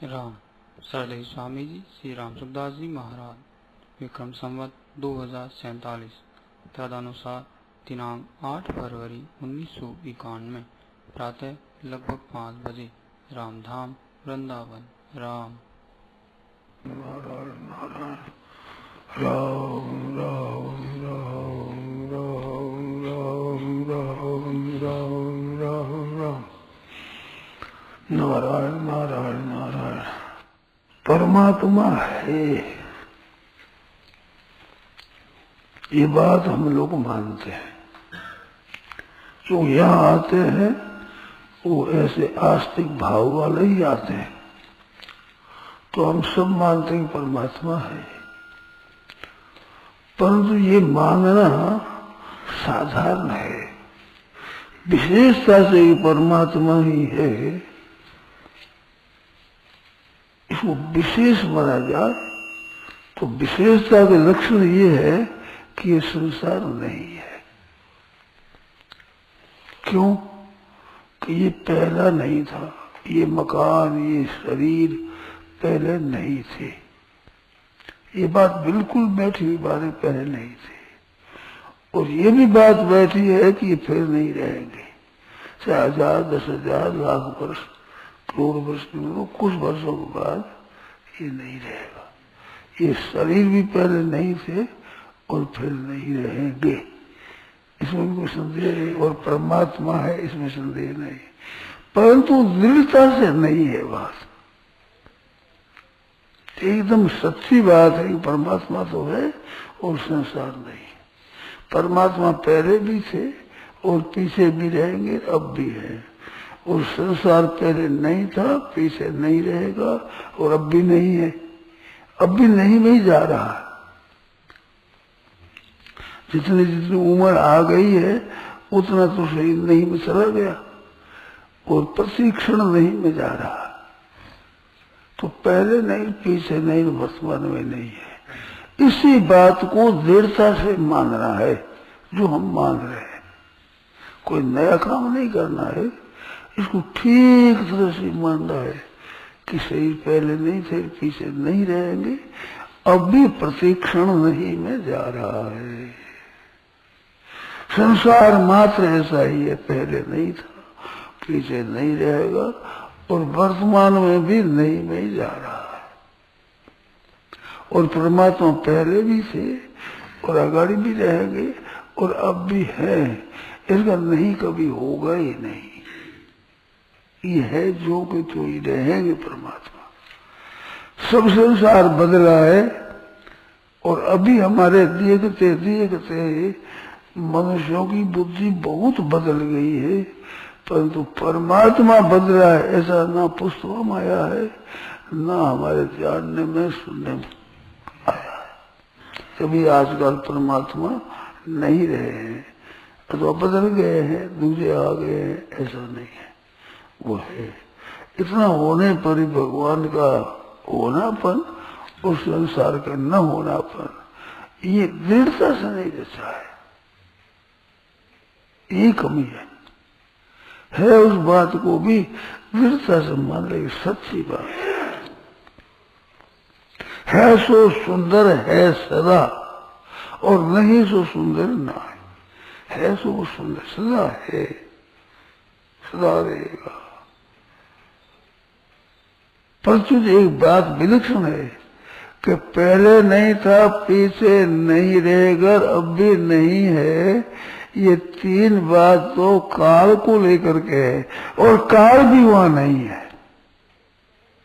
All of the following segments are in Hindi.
राम सरदेव स्वामी जी श्री राम सुखदास जी महाराज विक्रम संवत 2047 तदनुसार दिनांक 8 फरवरी 1991 प्रातः लगभग 5 बजे रामधाम वृंदावन। राम नारायण नारायण राम राम राम राम राम राम राम राम नारायण नारायण नारायण। परमात्मा है ये बात हम लोग मानते हैं। जो यहाँ आते हैं वो ऐसे आस्तिक भाव वाले ही आते हैं, तो हम सब मानते हैं परमात्मा है। परंतु ये मानना साधारण है, विशेषता से ये परमात्मा ही है, इसको विशेष माना जाए तो विशेषता के लक्षण ये है कि ये संसार नहीं है। क्यों? कि ये पहला नहीं था, ये मकान ये शरीर पहले नहीं थे। ये बात बिल्कुल बैठी हुई बात है, पहले नहीं थे। और ये भी बात बैठी है कि ये फिर नहीं रहेंगे, चाहे 1000 10,000 लाख वर्ष करोड़ वर्ष में कुछ वर्षों के बाद ये नहीं रहेगा। ये शरीर भी पहले नहीं थे और फिर नहीं रहेंगे, इसमें कोई संदेह नहीं। और परमात्मा है इसमें संदेह नहीं, परंतु दृढ़ता से नहीं है बात। एकदम सच्ची बात है कि परमात्मा तो है और संसार नहीं। परमात्मा पहले भी थे और पीछे भी रहेंगे, अब भी है। और संसार पहले नहीं था, पीछे नहीं रहेगा और अब भी नहीं है, अब भी नहीं में जा रहा है। जितनी जितनी उम्र आ गई है उतना तो शरीर नहीं में चला गया और प्रशिक्षण नहीं में जा रहा। तो पहले नहीं पीछे नहीं वर्तमान में नहीं है। इसी बात को दृढ़ता से मानना है जो हम मान रहे हैं। कोई नया काम नहीं करना है, इसको ठीक तरह से मानना है कि शरीर पहले नहीं थे पीछे नहीं रहेंगे, अब भी प्रशिक्षण नहीं में जा रहा है। संसार मात्र ऐसा ही है, पहले नहीं था पीछे नहीं रहेगा और वर्तमान में भी नहीं में जा रहा है। और परमात्मा पहले भी थे और आगाड़ी भी रहेंगे और अब भी है, इसका नहीं कभी होगा ही नहीं। ये है जो कि तो ही रहेंगे परमात्मा। सब संसार बदला है और अभी हमारे देखते देखते मनुष्यों की बुद्धि बहुत बदल गई है, परंतु परमात्मा बदला है ऐसा ना पुस्तकों में आया है ना हमारे जानने में सुनने में आया है। कभी आजकल परमात्मा नहीं रहे हैं, तो बदल गए हैं, दूसरे आ गए हैं, ऐसा नहीं है। वो है इतना होने पर ही भगवान का होनापन और संसार का न होनापन ये दृढ़ता से नहीं रचा है, ये कमी है। उस बात को भी दृढ़ता से मान ले, सच्ची बात है। सो सुंदर है सदा और नहीं सो सुंदर ना है सो वो सुंदर सदा है, सदा रहेगा। परंतु एक बात विलक्षण है कि पहले नहीं था पीछे नहीं रहेगा अब भी नहीं है। ये तीन बात तो काल को लेकर के है और काल भी वहां नहीं है।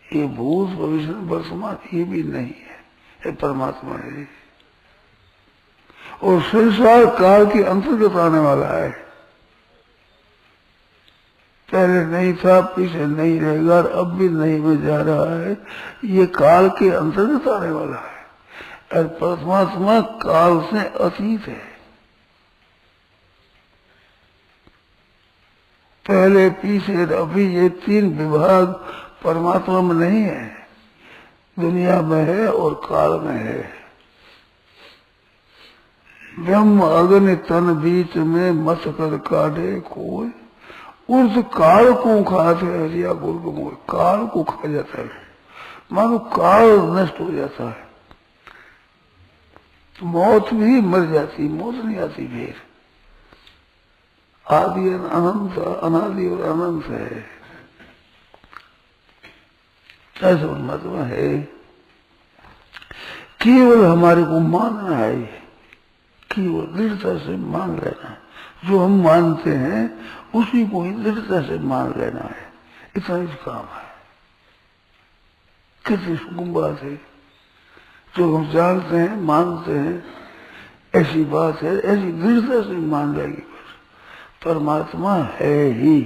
ये भूत भविष्य वर्तमान ये भी नहीं है, ये परमात्मा है। और संसार काल के अंतर्गत आने वाला है, पहले नहीं था पीछे नहीं रहेगा और अब भी नहीं में जा रहा है। ये काल के अंतर्गत आने वाला है और परमात्मा काल से अतीत है। पहले पीछे अभी ये तीन विभाग परमात्मा में नहीं है, दुनिया में है और काल में है। ब्रह्म अग्नि तन बीच में मत कर काढ़े कोई, उस काल को खाते हरिया गुरु काल को खा जाता है। मानो काल नष्ट हो जाता है। तो मौत भी मर जाती, मौत नहीं आती फिर। आदि अनंत, अनादि और अनंत है, ऐसा परमात्मा है। केवल हमारे को मानना है, केवल दृढ़ता से मान लेना है। जो हम मानते हैं उसी को ही दृढ़ता से मान लेना है, इतना ही काम है। कितनी सुगम बात है, जो हम जानते हैं मानते हैं, ऐसी बात है, ऐसी दृढ़ता से मान लेगी बस। परमात्मा है ही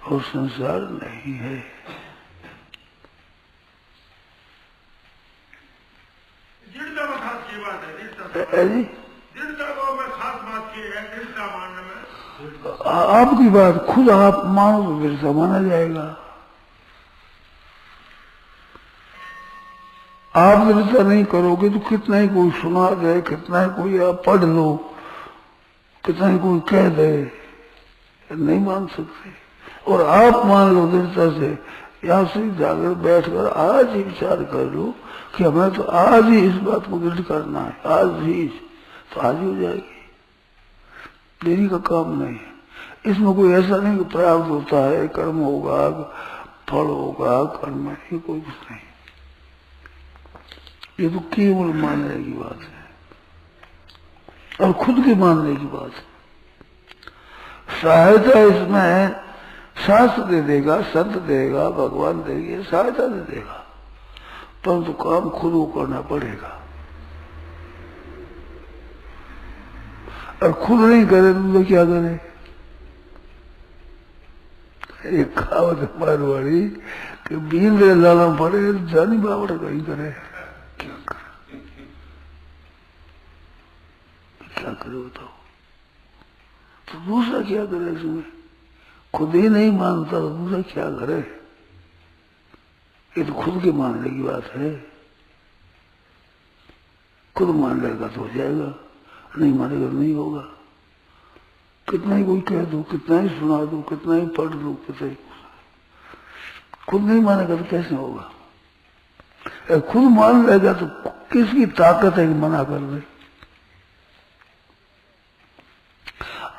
और संसार नहीं है। दृढ़ता में खास की बात है, दृढ़ता को मैं खास बात की है, दृढ़ता मानने में। आपकी बात खुद आप मानो तो दृढ़ता माना जाएगा। आप दृढ़ता नहीं करोगे तो कितना ही कोई सुना दे, कितना ही कोई आप पढ़ लो, कितना ही कोई कह दे, नहीं मान सकते। और आप मान लो दृढ़ता से, यहाँ से जाकर बैठकर आज ही विचार कर लो कि हमें तो आज ही इस बात को दृढ़ करना है, आज ही, तो आज ही हो जाएगी। देरी का काम नहीं है। इसमें कोई ऐसा नहीं कि प्राप्त होता है, कर्म होगा, फल होगा, कर्म ही कोई कुछ नहीं। ये तो केवल मानने की बात है और खुद के मानने की बात है। सहायता इसमें शास्त्र दे देगा, संत देगा, भगवान देगी, सहायता दे देगा, परंतु काम खुद को करना पड़ेगा। और खुद नहीं करे तो क्या करे? एक कहावत मारवाड़ी कि बीन रे लाला पड़े जानी बावड़ कहीं करे, क्या करे बताओ? तो दूसरा क्या करे? इसमें खुद ही नहीं मानता तो दूसरा क्या करे? ये तो खुद के मानने की बात है। खुद मान लेगा तो हो जाएगा, नहीं मानेगा तो नहीं होगा। कितना ही कोई कह दो, कितना ही सुना दो, कितना ही पढ़ दो, कितना ही, खुद नहीं मानेगा तो कैसे होगा? खुद मान लेगा तो किसकी ताकत है कि मना कर दे?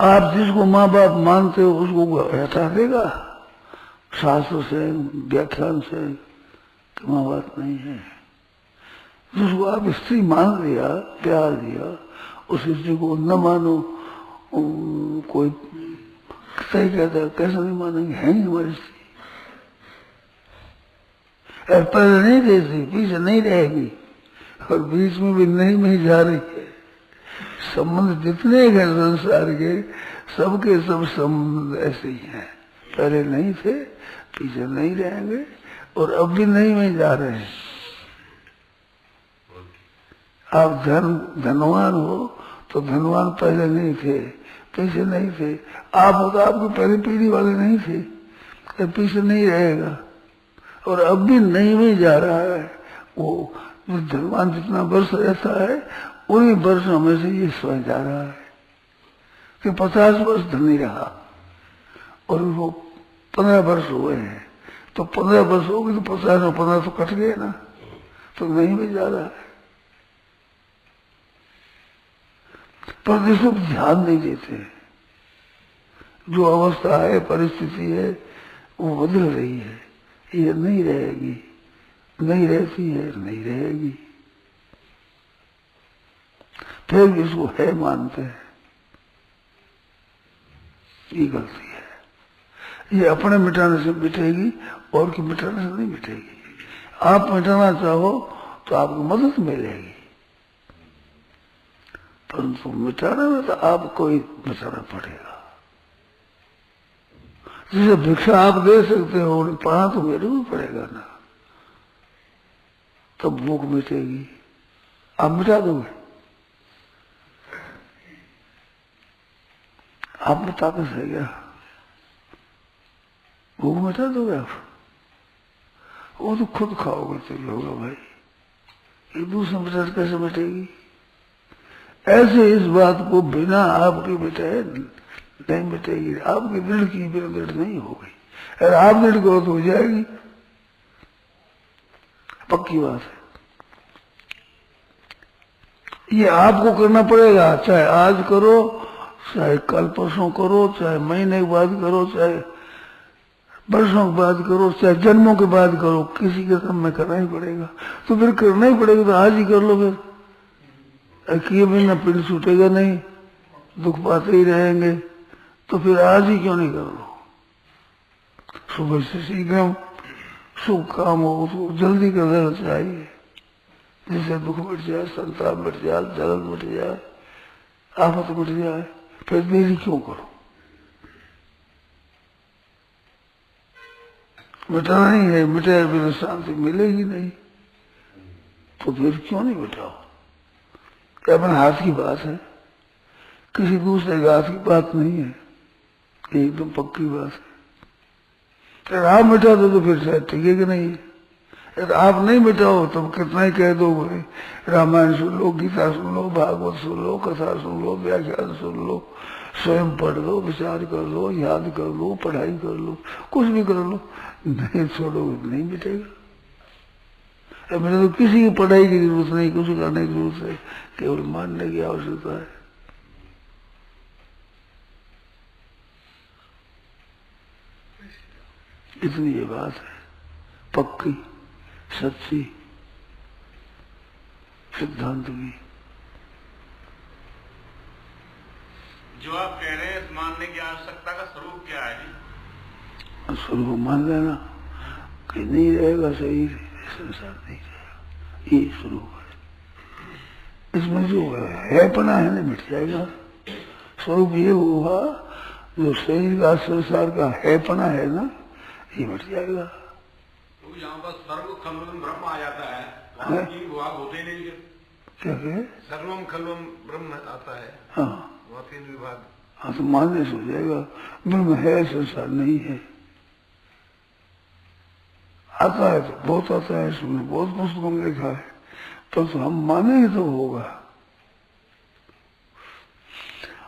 आप जिसको माँ बाप मानते हो उसको हटा देगा शास्त्र से, व्याख्यान से, तो माँ बाप नहीं है। जिसको आप स्त्री मान लिया, प्यार दिया, उस स्त्री को न मानो, कोई सही कहता है, कैसे नहीं मानेंगे? है ही हमारी स्त्री। पहले नहीं रहती, पीछे नहीं रहेगी, और बीच में भी नहीं जा रही है। संबंध जितने हैं संसार के, सबके सब संबंध ऐसे ही हैं। पहले नहीं थे, पीछे नहीं रहेंगे, और अब भी नहीं में जा रहे हैं। आप धनवान हो तो धनवान पहले नहीं थे, पीछे नहीं थे। आप हो तो आपकी पहली पीढ़ी वाले नहीं थे, तो पीछे नहीं रहेगा, और अब भी नहीं में जा रहा है। वो धनवान जितना वर्ष रहता है उन्हीं वर्षों में से ये स्वयं जा रहा है कि 50 वर्ष धनी रहा और वो 15 वर्ष हुए हैं, तो 15 वर्ष हो गए तो 50 और 15 तो कट गए ना, तो नहीं में जा रहा है। पर इसको ध्यान नहीं देते। जो अवस्था है, परिस्थिति है, वो बदल रही है, ये नहीं रहेगी, नहीं रहती है, नहीं रहेगी। फिर भी इसको है मानते हैं, ये गलती है। ये अपने मिटाने से मिटेगी, और की मिटाने से नहीं मिटेगी। आप मिटाना चाहो तो आपको मदद मिलेगी, परंतु मिटाने में तो आपको ही बचाना पड़ेगा। जैसे भिक्षा आप दे सकते हो, पढ़ा तो मेरे को पड़ेगा ना, तब भूख मिटेगी। आप मिटा दोगे? आप में ताकत है क्या? भूख मिटा दोगे आप? वो तो खुद खाओगे तो ही होगा भाई। एक दूसरे मिटा कैसे मिटेगी? ऐसे इस बात को बिना आपके मिटाए नहीं मिटेगी। आपकी दृढ़ की बिना दृढ़ नहीं होगी। अगर आप दृढ़ करो तो हो जाएगी। पक्की बात है। ये आपको करना पड़ेगा, चाहे आज करो, चाहे कल परसों करो, चाहे महीने के बाद करो, चाहे वर्षों के बाद करो, चाहे जन्मों के बाद करो, किसी के काम में करना ही पड़ेगा। तो फिर करना ही पड़ेगा, तो आज ही कर लो। फिर किए बिना पिंड छूटेगा नहीं, दुख पाते ही रहेंगे, तो फिर आज ही क्यों नहीं कर लो। सुबह से शीघ्र शुभ काम हो उसको जल्दी कर देना चाहिए, जिससे दुख मिट जाए, संताप मिट जाए, जलन मिट जाए, आफत मिट जाए। फिर देरी क्यों करो। मिटाना ही है, मिटाए बिना शांति मिलेगी नहीं, तो फिर क्यों नहीं मिटाओ। क्या अपने हाथ की बात है, किसी दूसरे के हाथ की बात नहीं है, एकदम पक्की बात है। अगर आप मिटा दो तो फिर शायद टिकेगा नहीं। अगर आप नहीं मिटाओ तो कितना ही कह दो, बोले रामायण सुन लो, गीता सुन लो, भागवत सुन लो, कथा सुन लो, व्याख्यान सुन लो, स्वयं पढ़ लो, विचार कर लो, याद कर लो, पढ़ाई कर लो, कुछ भी कर लो, नहीं छोड़ोगे नहीं मिटेगा। मेरे तो किसी की पढ़ाई की जरूरत नहीं, कुछ करने की जरूरत है, केवल मानने की आवश्यकता है। इतनी ये बात है पक्की सच्ची सिद्धांत की। जो आप कह रहे हैं मानने की आवश्यकता का स्वरूप क्या है जी? स्वरूप मान लेना कि नहीं रहेगा सही, संसार नहीं रहेगा, ये स्वरूप है। इसमें जो है पना है ना मिट जाएगा। स्वरूप ये हुआ जो शरीर का संसार का है पना है ना, ये मिट जाएगा। तो यहाँ पर सर्व खलवम ब्रह्म आ जाता है, वहाँ तीन विभाग होते ही नहीं। क्या कहे? सर्वम खलवम ब्रह्म आता है, हाँ वहाँ तीन विभाग। हाँ तो मानने से हो जाएगा, ब्रह्म है संसार नहीं है। आता है तो बहुत आता है, इसमें बहुत पुस्तकों में लिखा है, तो हम मानेंगे तो होगा।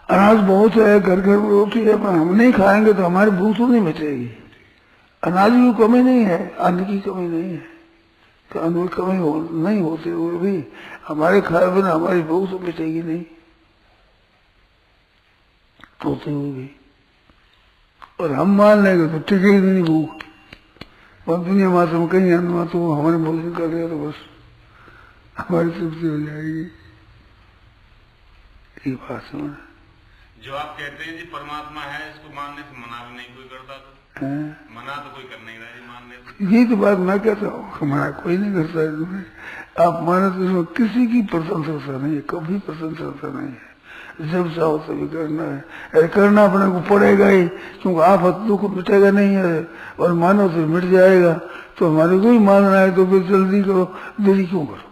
अनाज बहुत है, घर घर में रोटी है, पर हम नहीं खाएंगे तो हमारी भूख तो नहीं मिटेगी। अनाज की कमी नहीं है, अन्न की कमी नहीं है, तो अन्न की कमी नहीं होती हुए भी हमारे खाए बिना हमारी भूख तो मिटेगी नहीं, होते हुए भी। और हम मान लेंगे तो टिकेगी नहीं भूख। और दुनिया मात्र में कहीं अन्न मात्र हमारे भोजन कर दिया तो बस हमारी तृप्ति हो जाएगी। ये बात समझ। जो आप कहते हैं जी परमात्मा है, इसको मानने से मना भी नहीं कोई करता, तो मना तो कोई कर नहीं रहा जी मानने से। यही तो बात मैं कहता हूँ, मना कोई नहीं करता है तुम्हें। आप माने तो इसमें किसी की प्रशंसा नहीं है, कभी प्रशंसा नहीं है। जब चाहो तभी करना है, अरे करना अपने को पड़ेगा ही, क्योंकि आफत दुख मिटेगा नहीं है, और मानो तो मिट जाएगा। तो हमारे को ही मानना है तो फिर जल्दी करो, देरी क्यों करो।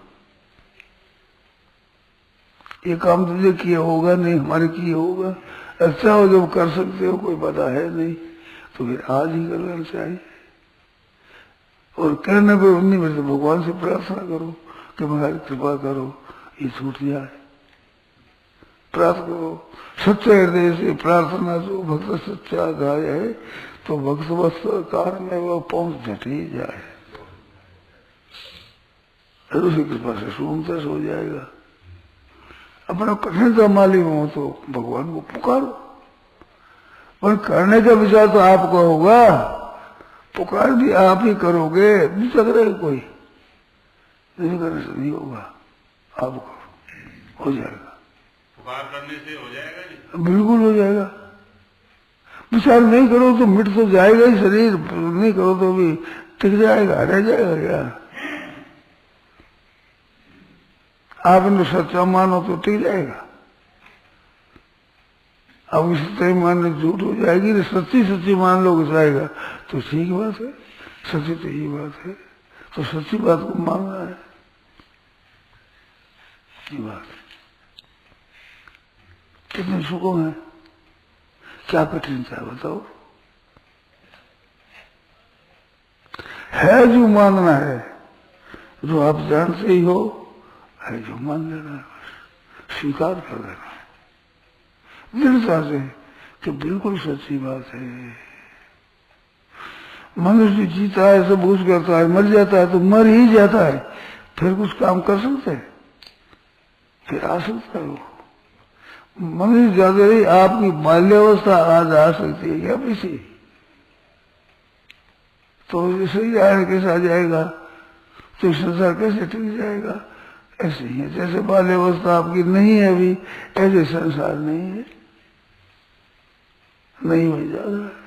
ये काम तुझे किया होगा नहीं, हमारे किए होगा। अच्छा हो जब कर सकते हो, कोई बाधा है नहीं, तो फिर आज ही कर लेना चाहिए। और करने पर नहीं मिलते भगवान से प्रार्थना करो कि हमारी कृपा करो, ये छूट जाए। प्रार्थना करो सच्चे हृदय से प्रार्थना, जो भक्त सच्चा गाय है तो भक्त वस्त्रकार में वह पहुंच झट ही जाए, उसकी कृपा से सुनते हो जाएगा। अपना कठिनता मालूम हो तो भगवान को पुकारो, पर करने का विचार तो आपको होगा, पुकार भी आप ही करोगे, नहीं सक रहे कोई, नहीं करने से नहीं होगा। आप करो, हो जाएगा। पुकार करने से हो जाएगा जी? बिल्कुल हो जाएगा। विचार नहीं करो तो मिट तो जाएगा ही शरीर, नहीं करो तो भी टिक जाएगा, रह जाएगा क्या। आपने सच्चा मानो तो टिक जाएगा, अब सच्चाई मानने झूठ हो जाएगी, सच्ची मान लो जाएगा तो ठीक बात है, सच्ची तो यही बात है, तो सच्ची बात को मानना है, ये बात है। कितने सुखों हैं, क्या कठिनता है बताओ। है जो मानना है, जो आप जानते ही हो, है जो मान लेना है, बस स्वीकार कर देना है दृढ़ता से कि बिल्कुल सच्ची बात है। मनुष्य जीता है, सब कुछ करता है, मर जाता है तो मर ही जाता है, फिर कुछ काम कर सकते हैं, फिर आ सकता है वो। मनुष्य ज्यादा रही, आपकी बाल्यावस्था आज आ सकती है क्या पीछे? तो शरीर आया कैसे आ जाएगा, तो संसार कैसे टिक जाएगा? ऐसे ही है, जैसे बाल्यावस्था आपकी नहीं है अभी, ऐसे संसार नहीं है, नहीं हो जा रहा है।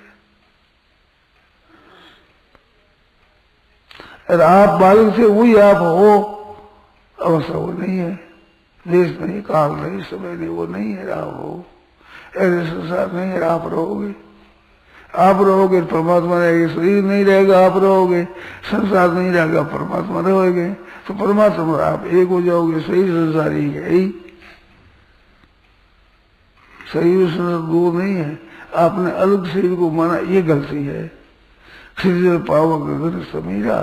और आप बालक से वही आप हो, अवस्था वो नहीं है, देश नहीं, काल नहीं, समय नहीं, वो नहीं है, आप हो। ऐसे संसार नहीं है, आप रहोगे। आप रहोगे परमात्मा रहेगा, शरीर नहीं रहेगा, आप रहोगे, संसार नहीं रहेगा, परमात्मा रहोगे, तो परमात्मा और आप एक हो जाओगे। शरीर संसार ही है ही, शरीर संसार दो नहीं है। आपने अलग शरीर को माना, ये गलती है। शरीर पावक गगन समीरा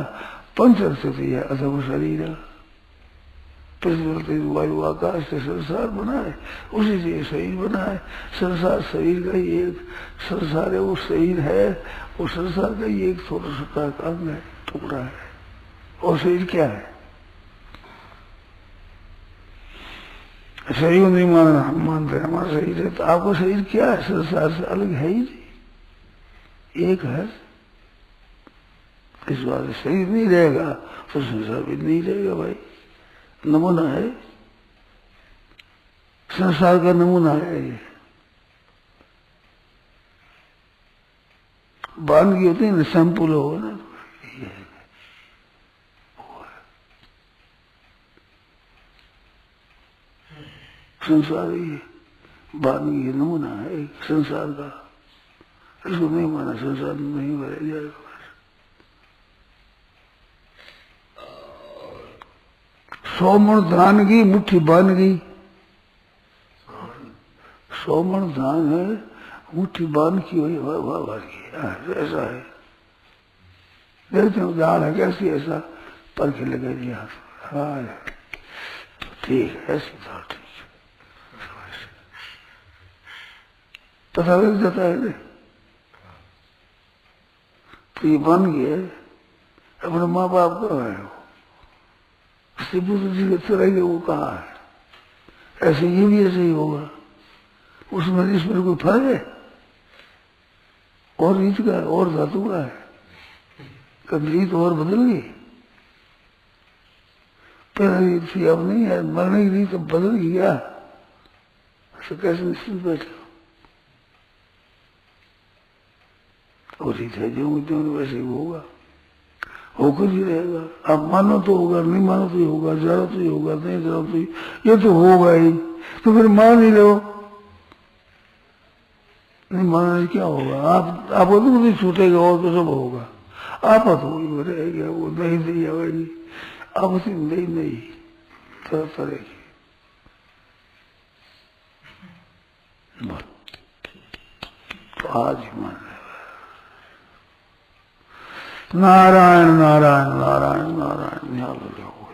पंच स्थिति है अथवा शरीर, पृथ्वी वायु आकाश से संसार बना है, उसी से शरीर बना है। संसार शरीर का ही एक संसार है, वो शरीर है, वो संसार का ही एक छोटा छोटा अंग है, टुकड़ा है। और शरीर क्या है? शरीर नहीं मानना, हम मानते हैं हमारा शरीर है, तो आपका शरीर क्या है? संसार से अलग है ही नहीं, एक है। इस बात शरीर नहीं रहेगा तो संसार भी नहीं रहेगा भाई, नमूना है, संसार का नमूना है ये। बानगी होती है ना, सैंपल होगा ना, ये है। संसार ही बानगी नमूना है संसार का, इसको नहीं माना संसार नहीं भरा जाएगा। 100 मण धान की मुट्ठी बन गई, 100 मण धान है, मुट्ठी बांध की हुई भर की, ऐसा है। देखते हो दाल है कैसी, ऐसा परखे लगे दिया, हाँ ठीक है, ऐसी दाल ठीक है, पता लग जाता है। तो ये बन गए, अपने माँ बाप का है, बुद्ध जी के तरह वो कहा है, ऐसे ये भी ऐसे ही होगा। उसमें इसमें कोई फर्क है? और रीत का है, और धातु का है, कभी रीत और बदल गई। पहले रीत थी, अब नहीं है, मरने की रीत अब बदल गई क्या? तो कैसे निश्चित बैठे? और रीत है जो वैसे ही होगा, होकर ही रहेगा। आप मानो तो होगा, नहीं मानो तो ही होगा, जरा तो ही होगा, नहीं जरा तो ही, ये तो होगा ही। तो फिर मान ही लो, नहीं मानने क्या होगा? आप तो नहीं छूटेगा, और तो सब होगा। आप तो वही रहेगा, वो नहीं आएगी, आप नहीं तरह तरह की। तो आज ही मान नारायण नारायण नारायण नारायण, ध्यान रखो।